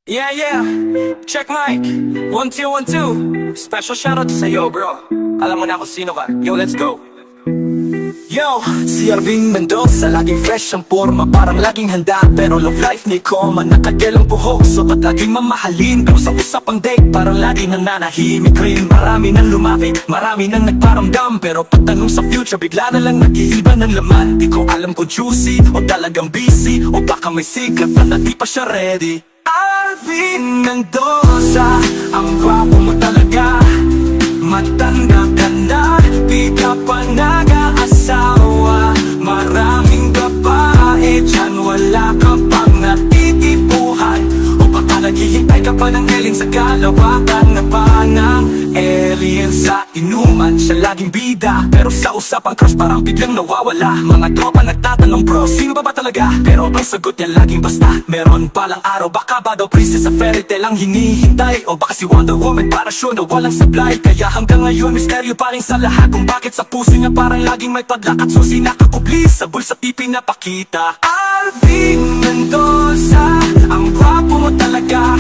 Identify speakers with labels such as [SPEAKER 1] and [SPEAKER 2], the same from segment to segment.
[SPEAKER 1] Yeah, yeah, check mic 1, 2, 1, 2. Special shoutout sa'yo bro. Alam mo na kung sino ka. Yo, let's go. Yo, si Arvin Mendoza, laging fresh ang forma, parang laging handa. Pero love life ni Coma, nakagalang buhok, so ba't laging mamahalin? Pero sa usapang date, parang laging nananahimik rin. Marami nang lumapit, marami nang nagparamdam, pero pagtanong sa future, bigla na lang nag-iiba ng laman. Di ko alam kung juicy, o talagang busy, o baka may secret na di pa siya ready. Arvin Mendoza, ang gwapo mo talaga. Matanda ka na, di ka pa nag-aasawa. Maraming babae dyan, wala ka pang natitipuhan. O baka naghihintay ka pa ng alien sa kalawakan na pa ng alien sa inuman. Siya laging bida, pero sa usapang crush parang biglang nawawala. Mga tropa nagtatanong bro, sino ba talaga? Pero ang sagot niya laging basta. Meron palang araw, baka ba daw princess sa fairy tale ang hinihintay? O baka si Wonder Woman para sure na walang supply. Kaya hanggang ngayon, misteryo pa rin sa lahat kung bakit sa puso niya parang laging may padlak at susi nakakubli sa bulsa pipi na pakita. Arvin Mendoza, ang gwapo mo talaga.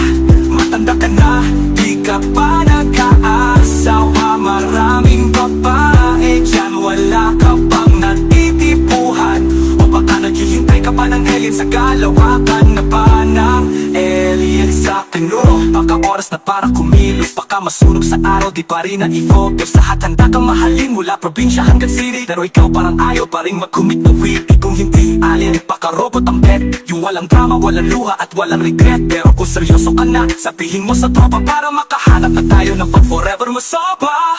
[SPEAKER 1] Matanda ka na, di ka pa nag-aasawa. Maraming babae dyan, wala ka pang natitipuhan. O baka naghihintay ka pa ng alien sa kalawakan na pa ng alien sa tinuro. Baka oras na para kumilos, baka masunog sa araw, di pa rin na-i-focus. Lahat handa kang mahalin mula probinsya hanggang city, pero ikaw parang ayaw pa rin mag-commit ng witty. Kung hindi alien, baka robot ang bet. Yung walang drama, walang luha at walang regret. Pero kung seryoso ka na, sabihin mo sa tropa para makahanap na tayo ng pag forever mo soba.